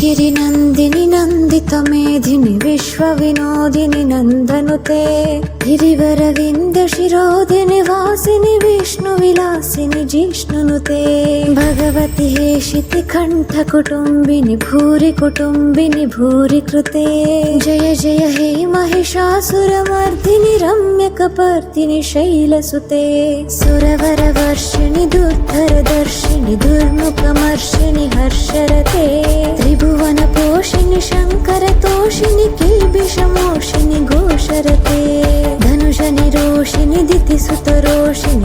गिरिनन्दिनि नन्दितमेधिनि विश्वविनोदिनि नन्दनुते गिरिवरविन्दशिरोधिनि वासिनि विष्णुविलासिनि जिष्णुनुते भगवति हेशिति कण्ठकुटुम्बिनि भूरि कुटुम्बिनि भूरि कृते जय जय हे महिषासुरमर्दिनि रम्यकपर्दिनि शैलसुते सुरवरवर्षिणि दुर्धरदर्शिनि दुर्मुखमर्षिणि हर्षरते त्रिभुवनपोषिणि शङ्करतोषिणि किल्बिषमोषिणि घोषरते धनुषनिरोषिणि दितिसुतरोषिणि